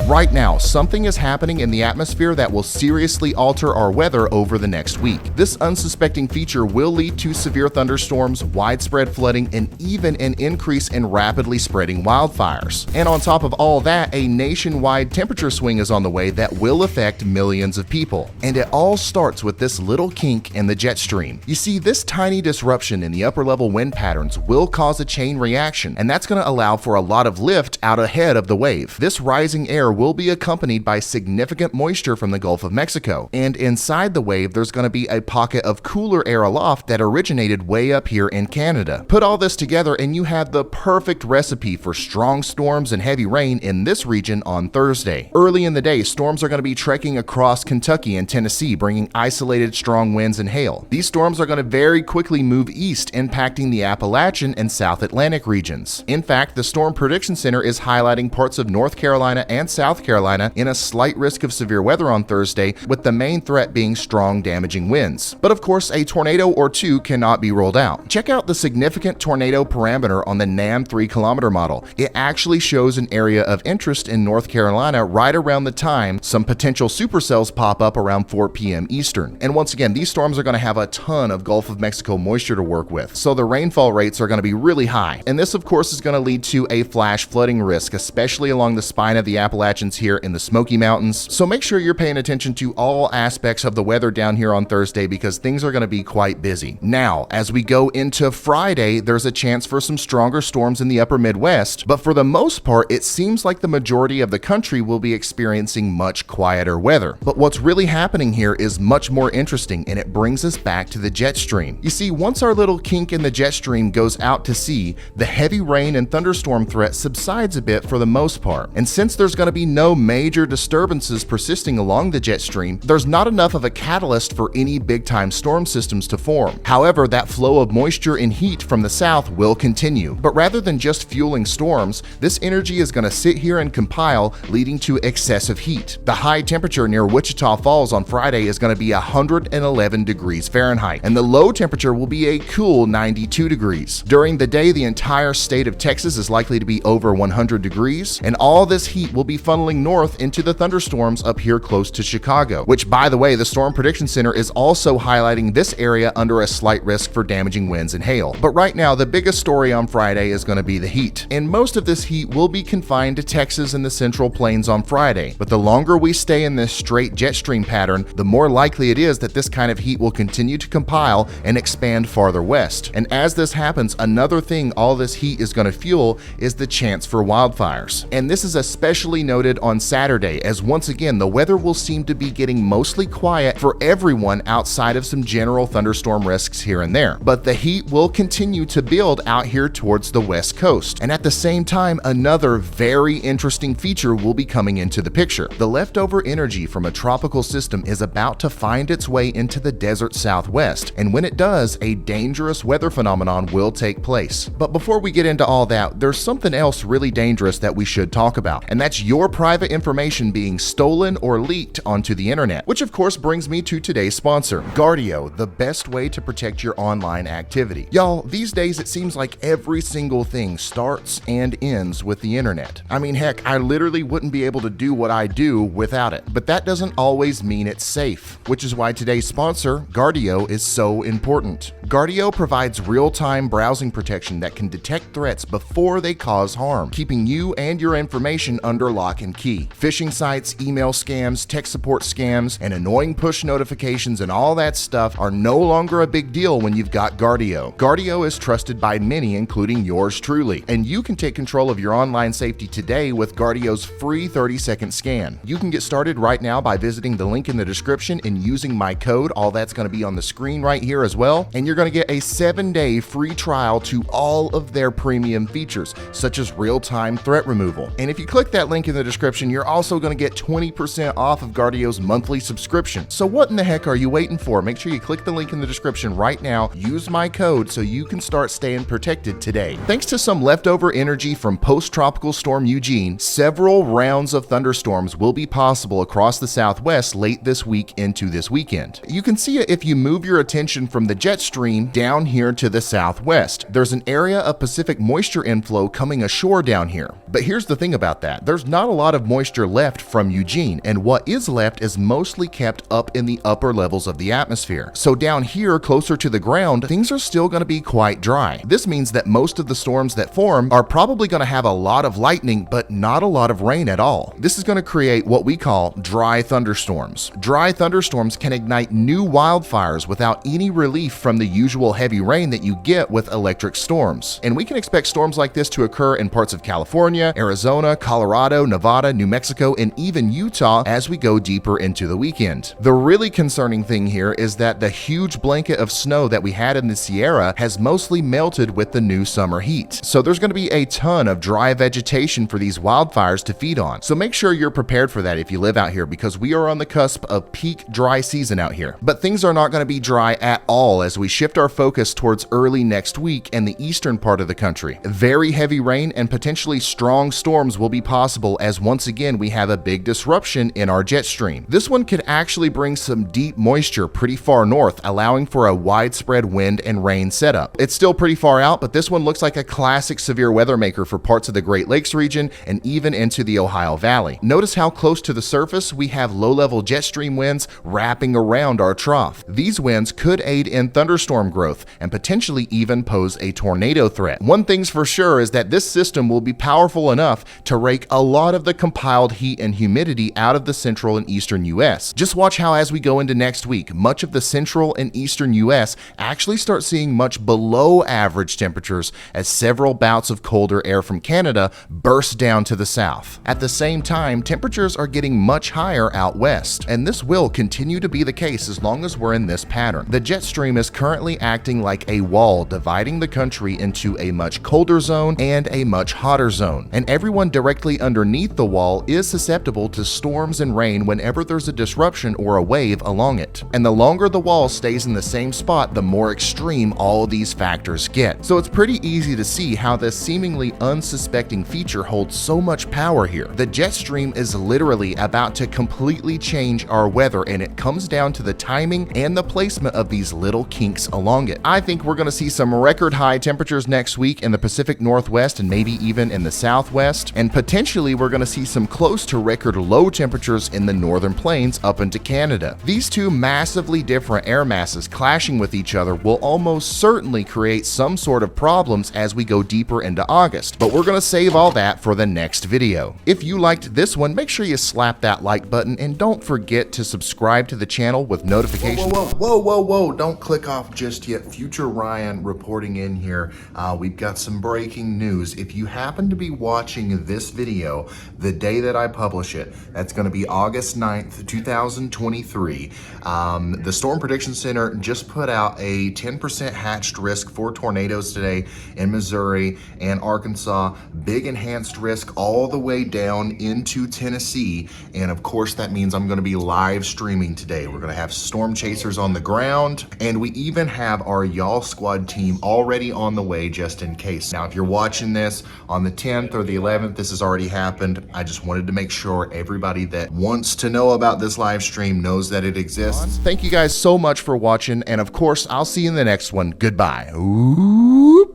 Right now, something is happening in the atmosphere that will seriously alter our weather over the next week. This unsuspecting feature will lead to severe thunderstorms, widespread flooding, and even an increase in rapidly spreading wildfires. And on top of all that, a nationwide temperature swing is on the way that will affect millions of people. And it all starts with this little kink in the jet stream. You see, this tiny disruption in the upper level wind patterns will cause a chain reaction, and that's going to allow for a lot of lift out ahead of the wave. This rising air will be accompanied by significant moisture from the Gulf of Mexico, and inside the wave there's going to be a pocket of cooler air aloft that originated way up here in Canada. Put all this together and you have the perfect recipe for strong storms and heavy rain in this region on Thursday. Early in the day, storms are going to be trekking across Kentucky and Tennessee, bringing isolated strong winds and hail. These storms are going to very quickly move east, impacting the Appalachian and South Atlantic regions. In fact, the Storm Prediction Center is highlighting parts of North Carolina and South Carolina in a slight risk of severe weather on Thursday, with the main threat being strong, damaging winds. But of course, a tornado or two cannot be ruled out. Check out the significant tornado parameter on the NAM 3-kilometer model. It actually shows an area of interest in North Carolina right around the time some potential supercells pop up around 4 p.m. Eastern. And once again, these storms are going to have a ton of Gulf of Mexico moisture to work with, so the rainfall rates are going to be really high. And this, of course, is going to lead to a flash flooding risk, especially along the spine of the Appalachians here in the Smoky Mountains. So make sure you're paying attention to all aspects of the weather down here on Thursday, because things are going to be quite busy. Now, as we go into Friday, there's a chance for some stronger storms in the upper Midwest, but for the most part, it seems like the majority of the country will be experiencing much quieter weather. But what's really happening here is much more interesting, and it brings us back to the jet stream. You see, once our little kink in the jet stream goes out to sea, the heavy rain and thunderstorm threat subsides a bit for the most part. And since there's going to be no major disturbances persisting along the jet stream, there's not enough of a catalyst for any big-time storm systems to form. However, that flow of moisture and heat from the south will continue. But rather than just fueling storms, this energy is going to sit here and compile, leading to excessive heat. The high temperature near Wichita Falls on Friday is going to be 111 degrees Fahrenheit, and the low temperature will be a cool 92 degrees. During the day, the entire state of Texas is likely to be over 100 degrees, and all this heat will be funneling north into the thunderstorms up here close to Chicago, which, by the way, the Storm Prediction Center is also highlighting this area under a slight risk for damaging winds and hail. But right now, the biggest story on Friday is going to be the heat, and most of this heat will be confined to Texas and the Central Plains on Friday. But the longer we stay in this straight jet stream pattern, the more likely it is that this kind of heat will continue to compile and expand farther west. And as this happens, another thing all this heat is going to fuel is the chance for wildfires. And this is especially noted on Saturday, as once again the weather will seem to be getting mostly quiet for everyone outside of some general thunderstorm risks here and there. But the heat will continue to build out here towards the west coast. And at the same time, another very interesting feature will be coming into the picture. The leftover energy from a tropical system is about to find its way into the desert southwest, and when it does, a dangerous weather phenomenon will take place. But before we get into all that, there's something else really dangerous that we should talk about, and that's your private information being stolen or leaked onto the internet. Which of course brings me to today's sponsor, Guardio, the best way to protect your online activity. Y'all, these days it seems like every single thing starts and ends with the internet. I mean, heck, I literally wouldn't be able to do what I do without it. But that doesn't always mean it's safe, which is why today's sponsor, Guardio, is so important. Guardio provides real-time browsing protection that can detect threats before they cause harm, keeping you and your information under lock and key. Phishing sites, email scams, tech support scams, and annoying push notifications and all that stuff are no longer a big deal when you've got Guardio. Guardio is trusted by many, including yours truly, and you can take control of your online safety today with Guardio's free 30-second scan. You can get started right now by visiting the link in the description and using my code. All that's going to be on the screen right here as well, and you're going to get a 7-day free trial to all of their premium features, such as real-time threat removal. And if you click that link in the description, you're also going to get 20% off of Guardio's monthly subscription. So what in the heck are you waiting for? Make sure you click the link in the description right now, use my code so you can start staying protected today. Thanks to some leftover energy from post-tropical storm Eugene, several rounds of thunderstorms will be possible across the southwest late this week into this weekend. You can see it if you move your attention from the jet stream down here to the southwest. There's an area of Pacific moisture inflow coming ashore down here. But here's the thing about that. There's not a lot of moisture left from Eugene, and what is left is mostly kept up in the upper levels of the atmosphere. So down here, closer to the ground, things are still going to be quite dry. This means that most of the storms that form are probably going to have a lot of lightning, but not a lot of rain at all. This is going to create what we call dry thunderstorms. Dry thunderstorms can ignite new wildfires without any relief from the usual heavy rain that you get with electric storms. And we can expect storms like this to occur in parts of California, Arizona, Colorado, Nevada, New Mexico, and even Utah as we go deeper into the weekend. The really concerning thing here is that the huge blanket of snow that we had in the Sierra has mostly melted with the new summer heat. So there's going to be a ton of dry vegetation for these wildfires to feed on. So make sure you're prepared for that if you live out here, because we are on the cusp of peak dry season out here. But things are not going to be dry at all as we shift our focus towards early next week and the eastern part of the country. Very heavy rain and potentially strong storms will be possible as once again we have a big disruption in our jet stream. This one could actually bring some deep moisture pretty far north, allowing for a widespread wind and rain setup. It's still pretty far out, but this one looks like a classic severe weather maker for parts of the Great Lakes region and even into the Ohio Valley. Notice how close to the surface we have low-level jet stream winds wrapping around our trough. These winds could aid in thunderstorm growth and potentially even pose a tornado threat. One thing's for sure is that this system will be powerful enough to rake a lot of the compiled heat and humidity out of the central and eastern US. Just watch how as we go into next week, much of the central and eastern US actually start seeing much below average temperatures as several bouts of colder air from Canada burst down to the south. At the same time, temperatures are getting much higher out west, and this will continue to be the case as long as we're in this pattern. The jet stream is currently acting like a wall, dividing the country into a much colder zone and a much hotter zone, and everyone directly underneath the wall is susceptible to storms and rain whenever there's a disruption or a wave along it. And the longer the wall stays in the same spot, the more extreme all these factors get. So it's pretty easy to see how this seemingly unsuspecting feature holds so much power here. The jet stream is literally about to completely change our weather, and it comes down to the timing and the placement of these little kinks along it. I think we're going to see some record high temperatures next week in the Pacific Northwest and maybe even in the Southwest, and potentially we're going to see some close to record low temperatures in the northern plains up into Canada. These two massively different air masses clashing with each other will almost certainly create some sort of problems as we go deeper into August, but we're going to save all that for the next video. If you liked this one, make sure you slap that like button and don't forget to subscribe to the channel with notifications. Whoa, don't click off just yet. Future Ryan reporting in here. We've got some breaking news. If you happen to be watching this video the day that I publish it, that's going to be August 9th, 2023. The Storm Prediction Center just put out a 10% hatched risk for tornadoes today in Missouri and Arkansas. Big enhanced risk all the way down into Tennessee. And of course, that means I'm going to be live streaming today. We're going to have storm chasers on the ground, and we even have our Y'all Squad team already on the way just in case. Now, if you're watching this on the 10th or the 11th, this has already happened. I just wanted to make sure everybody that wants to know about this live stream knows that it exists. Thank you guys so much for watching, and of course, I'll see you in the next one. Goodbye. Ooh.